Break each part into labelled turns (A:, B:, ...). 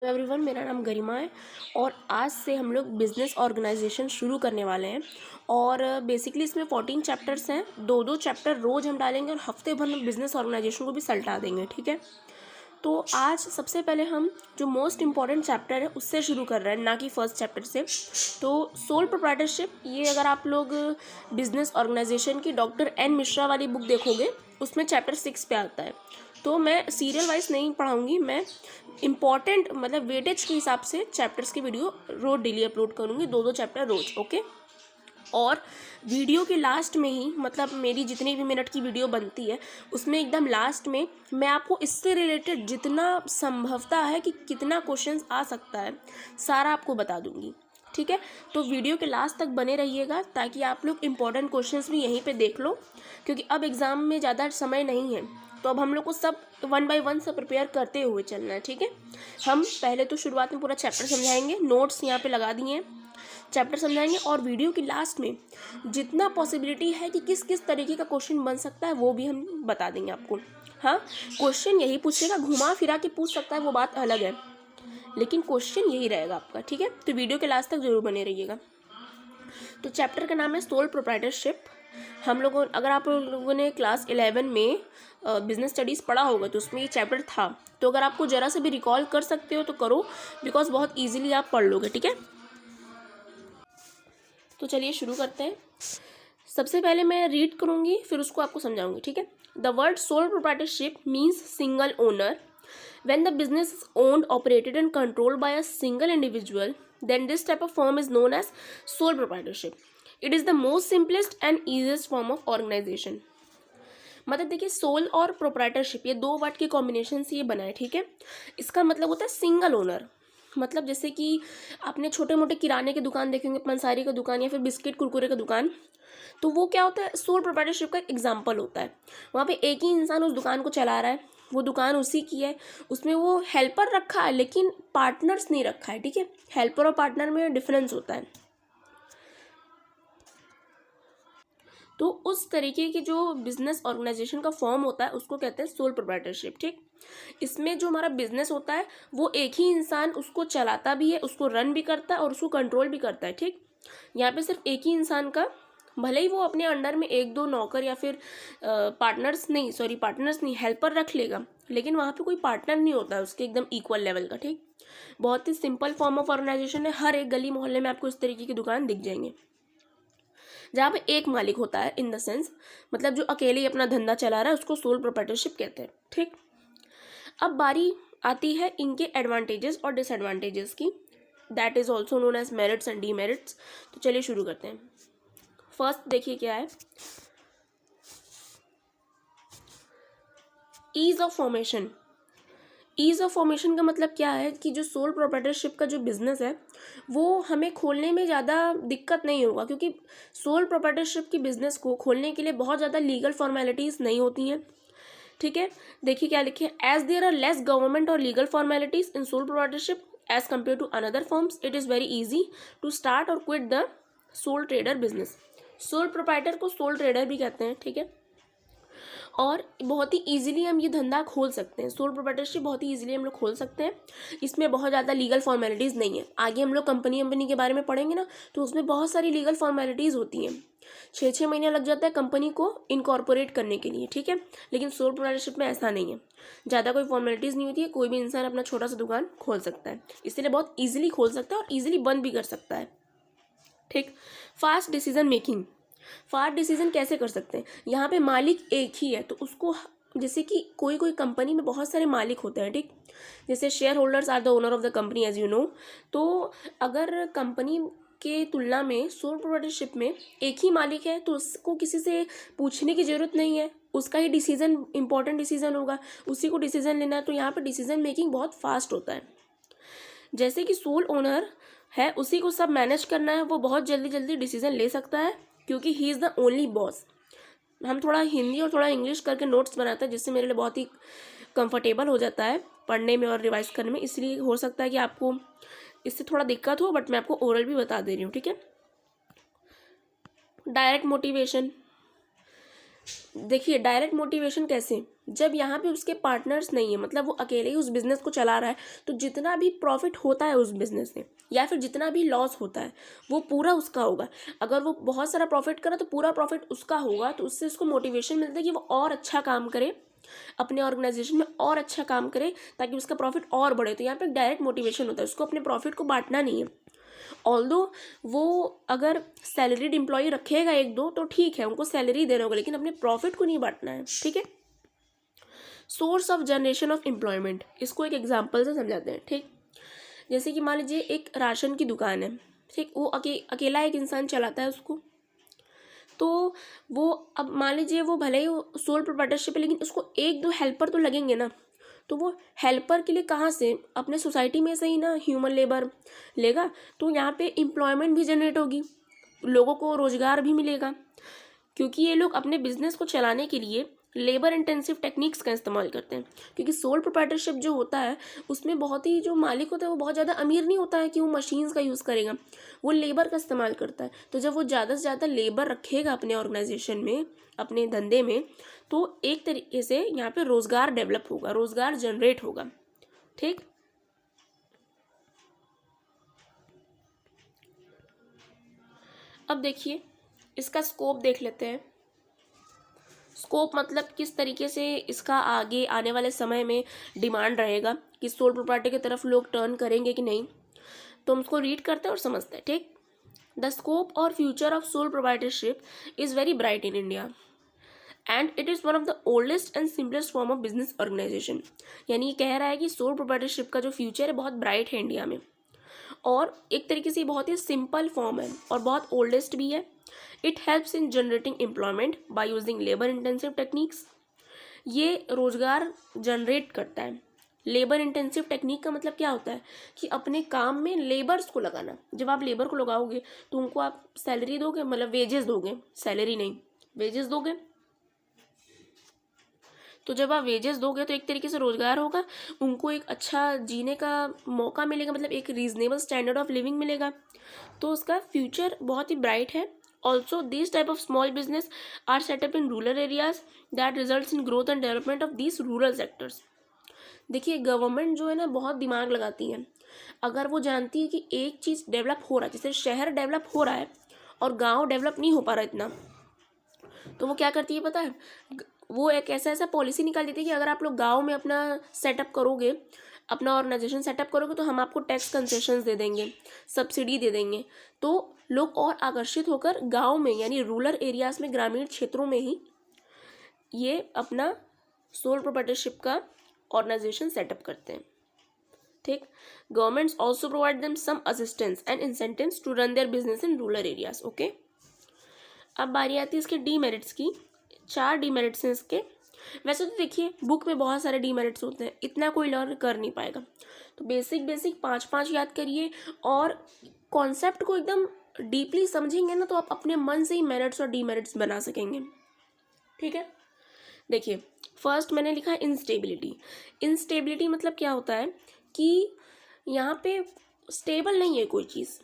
A: Everyone, मेरा नाम गरिमा है और आज से हम लोग बिज़नेस ऑर्गेनाइजेशन शुरू करने वाले हैं। और बेसिकली इसमें 14 चैप्टर्स हैं। दो दो चैप्टर रोज़ हम डालेंगे और हफ्ते भर में बिज़नेस ऑर्गेनाइजेशन को भी सल्टा देंगे। ठीक है, तो आज सबसे पहले हम जो मोस्ट इम्पॉर्टेंट चैप्टर है उससे शुरू कर रहे हैं, ना कि फर्स्ट चैप्टर से। तो सोल प्रोप्राइटरशिप, ये अगर आप लोग बिजनेस ऑर्गेनाइजेशन की डॉक्टर एन मिश्रा वाली बुक देखोगे उसमें चैप्टर 6 पे आता है। तो मैं सीरियल वाइज नहीं पढ़ाऊँगी, मैं इम्पॉर्टेंट मतलब वेटेज के हिसाब से चैप्टर्स की वीडियो रोज डेली अपलोड करूँगी, दो दो चैप्टर रोज। ओके, और वीडियो के लास्ट में ही, मतलब मेरी जितनी भी मिनट की वीडियो बनती है उसमें एकदम लास्ट में मैं आपको इससे रिलेटेड जितना संभवता है कि कितना क्वेश्चंस आ सकता है सारा आपको बता दूंगी। ठीक है, तो वीडियो के लास्ट तक बने रहिएगा ताकि आप लोग इम्पोर्टेंट क्वेश्चंस भी यहीं पे देख लो, क्योंकि अब एग्ज़ाम में ज़्यादा समय नहीं है। तो अब हम लोग को सब 1 बाय 1 सब प्रिपेयर करते हुए चलना है। ठीक है, हम पहले तो शुरुआत में पूरा चैप्टर समझाएंगे, नोट्स यहाँ पे लगा दिए हैं, चैप्टर समझाएंगे और वीडियो की लास्ट में जितना पॉसिबिलिटी है कि किस किस तरीके का क्वेश्चन बन सकता है वो भी हम बता देंगे आपको। हाँ, क्वेश्चन यही पूछेगा, घुमा फिरा के पूछ सकता है वो बात अलग है, लेकिन क्वेश्चन यही रहेगा आपका। ठीक है, तो वीडियो के लास्ट तक जरूर बने रहिएगा। तो चैप्टर का नाम है सोल प्रोप्राइटरशिप। हम लोगों, अगर आप लोगों ने क्लास 11 में बिजनेस स्टडीज़ पढ़ा होगा तो उसमें ये चैप्टर था। तो अगर आपको ज़रा से भी रिकॉल कर सकते हो तो करो, बिकॉज बहुत ईजिली आप पढ़ लोगे। ठीक है, तो चलिए शुरू करते हैं। सबसे पहले मैं रीड करूंगी फिर उसको आपको समझाऊंगी। ठीक है, the word sole proprietorship means single owner. When the business is owned, operated and controlled by a single individual, then this type of firm is known as sole proprietorship. It is the most simplest and easiest form of organization. मतलब देखिए, soul और proprietorship ये दो word के combination से ये बना है। ठीक है, इसका मतलब होता है सिंगल ओनर। मतलब जैसे कि आपने छोटे मोटे किराने की दुकान देखेंगे, पंसारी का दुकान या फिर बिस्किट कुरकुरे का दुकान, तो वो क्या होता है, सोल प्रोप्राइटरशिप का एक एग्जाम्पल होता है। वहाँ पे एक ही इंसान उस दुकान को चला रहा है, वो दुकान उसी की है, उसमें वो हेल्पर रखा है लेकिन पार्टनर्स नहीं रखा है। ठीक है, हेल्पर और पार्टनर में डिफरेंस होता है। तो उस तरीके की जो बिजनेस ऑर्गेनाइजेशन का फॉर्म होता है उसको कहते हैं सोल प्रोप्राइटरशिप। ठीक, इसमें जो हमारा बिजनेस होता है वो एक ही इंसान उसको चलाता भी है, उसको रन भी करता है और उसको कंट्रोल भी करता है। ठीक, यहाँ पे सिर्फ एक ही इंसान का, भले ही वो अपने अंडर में एक दो नौकर या फिर पार्टनर्स नहीं, हेल्पर रख लेगा, लेकिन वहाँ पे कोई पार्टनर नहीं होता है उसके एकदम इक्वल लेवल का। ठीक, बहुत ही सिंपल फॉर्म ऑफ ऑर्गेनाइजेशन है। हर एक गली मोहल्ले में आपको इस तरीके की दुकान दिख जाएंगे जहाँ पे एक मालिक होता है, इन द सेंस मतलब जो अकेले ही अपना धंधा चला रहा है उसको सोल प्रोप्राइटरशिप कहते हैं। ठीक, अब बारी आती है इनके एडवांटेजेस और डिसएडवांटेजेस की, that is also known as merits and demerits. तो चलिए शुरू करते हैं। फर्स्ट देखिए क्या है, ease of formation. Ease of formation का मतलब क्या है कि जो सोल प्रोप्राइटरशिप का जो बिजनेस है वो हमें खोलने में ज़्यादा दिक्कत नहीं होगा, क्योंकि सोल प्रोप्राइटरशिप की बिजनेस को खोलने के लिए बहुत ज़्यादा लीगल फॉर्मेलिटीज़ नहीं होती हैं। ठीक है, देखिए क्या लिखे, as there are less government और legal formalities in sole proprietorship as compare to another forms, it is very easy to start और quit the sole trader business. Sole proprietor को सोल ट्रेडर भी कहते हैं। ठीक है, और बहुत ही इजीली हम ये धंधा खोल सकते हैं। सोल प्रोप्राइटरशिप बहुत ही इजीली हम लोग खोल सकते हैं, इसमें बहुत ज़्यादा लीगल फॉर्मेलिटीज़ नहीं है। आगे हम लोग कंपनी के बारे में पढ़ेंगे ना, तो उसमें बहुत सारी लीगल फॉर्मेलिटीज़ होती हैं। 6 महीने लग जाता है कंपनी को इनकॉर्पोरेट करने के लिए। ठीक है, लेकिन सोल प्रोप्राइटरशिप में ऐसा नहीं है, ज़्यादा कोई फॉर्मेलिटीज़ नहीं होती है, कोई भी इंसान अपना छोटा सा दुकान खोल सकता है, इसलिए बहुत ईजिली खोल सकता है और ईजिली बंद भी कर सकता है। ठीक, fast decision making. Fast decision कैसे कर सकते हैं, यहाँ पे मालिक एक ही है तो उसको, जैसे कि कोई कंपनी में बहुत सारे मालिक होते हैं। ठीक, जैसे share holders are the owner of the company as you know. तो अगर कंपनी के तुलना में सोल प्रोप्राइटरशिप में एक ही मालिक है तो उसको किसी से पूछने की ज़रूरत नहीं है, उसका ही डिसीजन इंपॉर्टेंट डिसीजन होगा, उसी को डिसीजन लेना है। तो यहाँ पर डिसीजन मेकिंग बहुत फास्ट होता है। जैसे कि सोल ओनर है, उसी को सब मैनेज करना है, वो बहुत जल्दी जल्दी डिसीजन ले सकता है क्योंकि he is the only boss. हम थोड़ा हिंदी और थोड़ा इंग्लिश करके नोट्स बनाते हैं जिससे मेरे लिए बहुत ही कंफर्टेबल हो जाता है पढ़ने में और रिवाइज करने में, इसलिए हो सकता है कि आपको इससे थोड़ा दिक्कत हो, बट मैं आपको ओरल भी बता दे रही हूँ। ठीक है, डायरेक्ट मोटिवेशन। देखिए डायरेक्ट मोटिवेशन कैसे, जब यहाँ पे उसके पार्टनर्स नहीं है, मतलब वो अकेले ही उस बिज़नेस को चला रहा है, तो जितना भी प्रॉफिट होता है उस बिज़नेस में या फिर जितना भी लॉस होता है वो पूरा उसका होगा। अगर वो बहुत सारा प्रॉफिट करा तो पूरा प्रॉफिट उसका होगा, तो उससे उसको मोटिवेशन मिलता है कि वो और अच्छा काम करे, अपने ऑर्गेनाइजेशन में और अच्छा काम करे ताकि उसका प्रॉफिट और बढ़े। तो यहाँ पे डायरेक्ट मोटिवेशन होता है, उसको अपने प्रॉफिट को बांटना नहीं है। ऑल्दो वो अगर सैलरीड एम्प्लॉय रखेगा एक दो तो ठीक है, उनको सैलरी देना होगा, लेकिन अपने प्रॉफिट को नहीं बांटना है, ठीक है। Source of generation of employment, इसको एक एग्जांपल से समझाते हैं, ठीक। जैसे कि मान लीजिए एक राशन की दुकान है, ठीक, वो अकेला एक इंसान चलाता है उसको, तो वो अब मान लीजिए वो भले ही सोल प्रोप्राइटरशिप है, लेकिन उसको एक दो हेल्पर तो लगेंगे ना, तो वो हेल्पर के लिए कहाँ से, अपने सोसाइटी में से ही ना ह्यूमन लेबर लेगा, तो यहाँ पे एम्प्लॉयमेंट भी जनरेट होगी, लोगों को रोजगार भी मिलेगा, क्योंकि ये लोग अपने बिजनेस को चलाने के लिए लेबर इंटेंसिव टेक्निक्स का इस्तेमाल करते हैं। क्योंकि सोल प्रोप्राइटरशिप जो होता है उसमें बहुत ही, जो मालिक होता है वो बहुत ज़्यादा अमीर नहीं होता है कि वो मशीन्स का यूज़ करेगा, वो लेबर का इस्तेमाल करता है। तो जब वो ज़्यादा से ज़्यादा लेबर रखेगा अपने ऑर्गेनाइजेशन में, अपने धंधे में, तो एक तरीके से यहाँ पे रोज़गार डेवलप होगा, रोज़गार जनरेट होगा, ठीक। अब देखिए इसका स्कोप देख लेते हैं। स्कोप मतलब किस तरीके से इसका आगे आने वाले समय में डिमांड रहेगा कि सोल प्रोप्राइटर की तरफ लोग टर्न करेंगे कि नहीं, तो हम उसको रीड करते हैं और समझते हैं, ठीक। द स्कोप और future of sole proprietorship is very bright in India and it is one of the oldest and simplest form of business organisation. यानी ये कह रहा है कि सोल प्रोप्राइटरशिप का जो फ्यूचर है बहुत ब्राइट है इंडिया में, और एक तरीके से बहुत ही सिंपल फॉर्म है और बहुत ओल्डेस्ट भी है। It helps in generating employment by using labour intensive techniques, ये रोजगार जनरेट करता है। लेबर इंटेंसिव टेक्निक का मतलब क्या होता है कि अपने काम में लेबर्स को लगाना। जब आप लेबर को लगाओगे तो उनको आप सैलरी दोगे, मतलब वेजेस दोगे, सैलरी नहीं, वेजेस दोगे। तो जब आप वेजेस दोगे तो एक तरीके से रोजगार होगा, उनको एक अच्छा जीने का मौका मिलेगा, मतलब एक रीजनेबल स्टैंडर्ड ऑफ लिविंग मिलेगा, तो उसका फ्यूचर बहुत ही ब्राइट है। Also this type of small business are setup in rural areas that results in growth and development of these rural sectors. देखिए गवर्नमेंट जो है ना बहुत दिमाग लगाती है, अगर वो जानती है कि एक चीज़ डेवलप हो रहा है, जैसे शहर डेवलप हो रहा है और गांव डेवलप नहीं हो पा रहा इतना, तो वो क्या करती है पता है, वो एक ऐसा ऐसा पॉलिसी निकाल देती है कि अगर आप लोग गांव में अपना सेटअप करोगे, अपना ऑर्गेनाइजेशन सेटअप करोगे, तो हम आपको टैक्स कंसेशंस दे देंगे, सब्सिडी दे देंगे, तो लोग और आकर्षित होकर गांव में यानी रूरल एरियाज में, ग्रामीण क्षेत्रों में ही ये अपना सोल प्रोप्राइटरशिप का ऑर्गेनाइजेशन सेटअप करते हैं, ठीक। Governments also provide them some assistance and incentives to run their business in rural areas, okay. अब बारी आती है इसके डीमेरिट्स की। 4 डीमेरिट्स हैं इसके। वैसे तो देखिए बुक में बहुत सारे डीमेरिट्स होते हैं, इतना कोई लर्न कर नहीं पाएगा, तो बेसिक 5 याद करिए, और कॉन्सेप्ट को एकदम डीपली समझेंगे ना तो आप अपने मन से ही मेरिट्स और डीमेरिट्स बना सकेंगे, ठीक है। देखिए फर्स्ट मैंने लिखा है इंस्टेबिलिटी। इंस्टेबिलिटी मतलब क्या होता है कि यहाँ पे स्टेबल नहीं है कोई चीज़।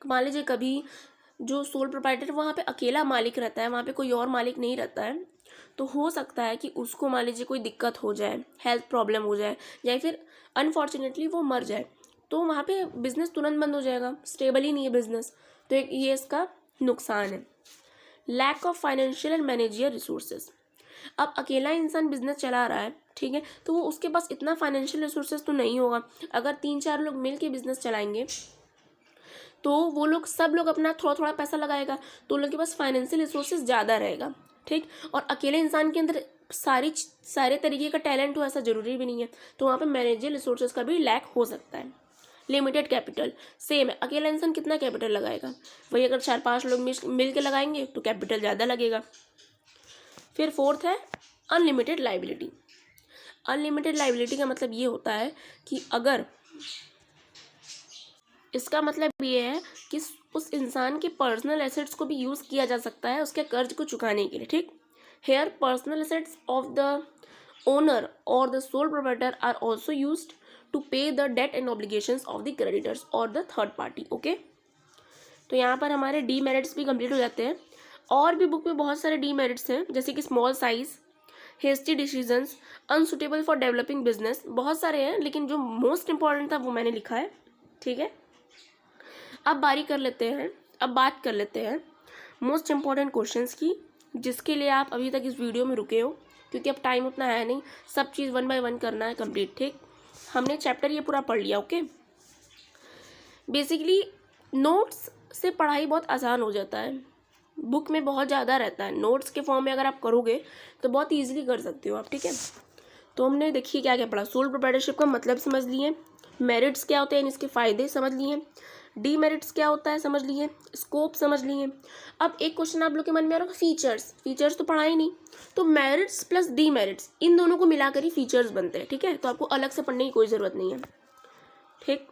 A: मान लीजिए कभी जो सोल प्रोप्राइटर वहाँ पे अकेला मालिक रहता है, वहाँ पे कोई और मालिक नहीं रहता है, तो हो सकता है कि उसको मान लीजिए कोई दिक्कत हो जाए, हेल्थ प्रॉब्लम हो जाए, या फिर अनफॉर्चुनेटली वो मर जाए, तो वहाँ पे बिजनेस तुरंत बंद हो जाएगा, स्टेबल ही नहीं है बिजनेस, तो एक ये इसका नुकसान है। Lack of financial and managerial resources. अब अकेला इंसान बिजनेस चला रहा है, ठीक है, तो वो उसके पास इतना फाइनेंशियल रिसोर्सेज तो नहीं होगा। अगर 3-4 लोग मिल के बिजनेस चलाएंगे तो वो लोग सब लोग अपना थोड़ा थोड़ा पैसा लगाएगा, तो उन लोग के पास फाइनेंशियल रिसोर्सेज ज़्यादा रहेगा, ठीक। और अकेले इंसान के अंदर सारे तरीके का टैलेंट हो ऐसा ज़रूरी भी नहीं है, तो वहाँ पे मैनेजियल रिसोर्सेज का भी लैक हो सकता है। लिमिटेड कैपिटल, सेम है, अकेला इंसान कितना कैपिटल लगाएगा, वही अगर 4-5 लोग मिल के लगाएंगे तो कैपिटल ज़्यादा लगेगा। फिर फोर्थ है अनलिमिटेड लाइबिलिटी। अनलिमिटेड लाइबिलिटी का मतलब ये होता है कि अगर, इसका मतलब ये है कि उस इंसान के पर्सनल एसेट्स को भी यूज़ किया जा सकता है उसके कर्ज को चुकाने के लिए, ठीक। Here personal assets of the owner और the sole proprietor are also used to pay the debt and obligations of the creditors और द थर्ड पार्टी, ओके। तो यहाँ पर हमारे डीमेरिट्स भी कंप्लीट हो जाते हैं। और भी बुक में बहुत सारे डीमेरिट्स हैं, जैसे कि small size, hasty decisions, unsuitable for developing business, बहुत सारे हैं, लेकिन जो मोस्ट इंपॉर्टेंट था वो मैंने लिखा है। ठीक है, अब बात कर लेते हैं मोस्ट इंपॉर्टेंट क्वेश्चंस की, जिसके लिए आप अभी तक इस वीडियो में रुके हो, क्योंकि अब टाइम उतना है नहीं, सब चीज़ 1 बाय 1 करना है कंप्लीट। ठीक, हमने चैप्टर ये पूरा पढ़ लिया। ओके, बेसिकली नोट्स से पढ़ाई बहुत आसान हो जाता है, बुक में बहुत ज़्यादा रहता है, नोट्स के फॉर्म में अगर आप करोगे तो बहुत ईजिली कर सकते हो आप। ठीक है, तो हमने देखिए क्या क्या पढ़ा। सोल प्रोप्राइटरशिप का मतलब समझ लिए, मेरिट्स क्या होते हैं इसके फ़ायदे समझ लिए, डीमेरिट्स क्या होता है समझ लिए, स्कोप समझ लिए। अब एक क्वेश्चन आप लोग के मन में आ रहा है, फीचर्स तो पढ़ा ही नहीं, तो मेरिट्स प्लस डीमेरिट्स इन दोनों को मिलाकर ही फीचर्स बनते हैं। ठीक है, तो आपको अलग से पढ़ने की कोई ज़रूरत नहीं है। ठीक,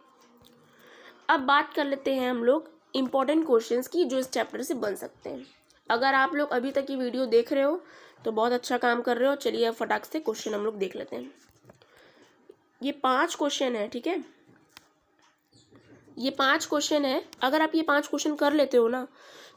A: अब बात कर लेते हैं हम लोग इम्पॉर्टेंट क्वेश्चंस की जो इस चैप्टर से बन सकते हैं। अगर आप लोग अभी तक ये वीडियो देख रहे हो तो बहुत अच्छा काम कर रहे हो। चलिए अब फटाक से क्वेश्चन हम लोग देख लेते हैं। ये 5 क्वेश्चन है। ठीक है, ये 5 क्वेश्चन है, अगर आप ये 5 क्वेश्चन कर लेते हो ना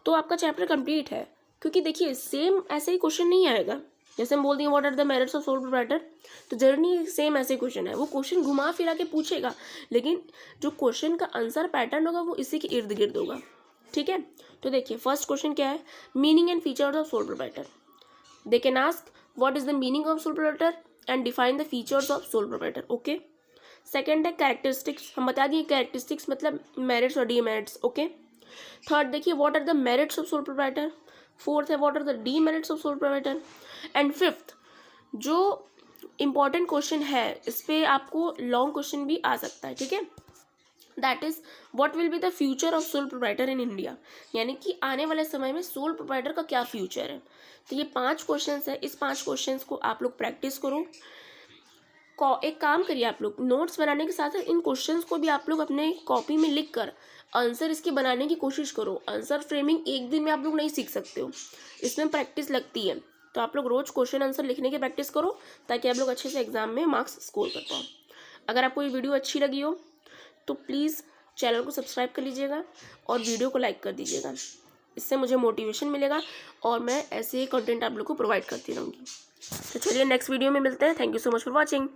A: तो आपका चैप्टर कंप्लीट है। क्योंकि देखिए सेम ऐसे ही क्वेश्चन नहीं आएगा, जैसे हम बोल दिए what are the merits of sole proprietor, तो जर्नी सेम ऐसे क्वेश्चन है, वो क्वेश्चन घुमा फिरा के पूछेगा, लेकिन जो क्वेश्चन का आंसर पैटर्न होगा वो इसी के इर्द गिर्द होगा। ठीक है, तो देखिए फर्स्ट क्वेश्चन क्या है, meaning and features of sole proprietor. They can ask what is the meaning of sole proprietor and define the features of sole proprietor. Okay, second है कैरेक्टरिस्टिक्स, हम बता दिए कैरेक्टरिस्टिक्स मतलब मेरिट्स और डीमेरिट्स। ओके, थर्ड देखिए what are the merits of sole proprietor. Fourth है what are the demerits of sole proprietor. And fifth जो important question है, इस पे आपको लॉन्ग क्वेश्चन भी आ सकता है। ठीक है, that is what will be the future of sole proprietor in India, यानी कि आने वाले समय में सोल प्रोप्राइटर का क्या फ्यूचर है। तो ये 5 क्वेश्चन है, इस 5 क्वेश्चन को आप लोग प्रैक्टिस करो। एक काम करिए, आप लोग नोट्स बनाने के साथ इन क्वेश्चंस को भी आप लोग अपने कॉपी में लिख कर आंसर इसके बनाने की कोशिश करो। आंसर फ्रेमिंग एक दिन में आप लोग नहीं सीख सकते हो, इसमें प्रैक्टिस लगती है। तो आप लोग रोज क्वेश्चन आंसर लिखने की प्रैक्टिस करो ताकि आप लोग अच्छे से एग्जाम में मार्क्स स्कोर कर पाओ। अगर आपको ये वीडियो अच्छी लगी हो तो प्लीज़ चैनल को सब्सक्राइब कर लीजिएगा और वीडियो को लाइक कर दीजिएगा, इससे मुझे मोटिवेशन मिलेगा और मैं ऐसे ही कंटेंट आप लोग को प्रोवाइड करती रहूँगी। तो चलिए नेक्स्ट वीडियो में मिलते हैं। Thank you so much for watching.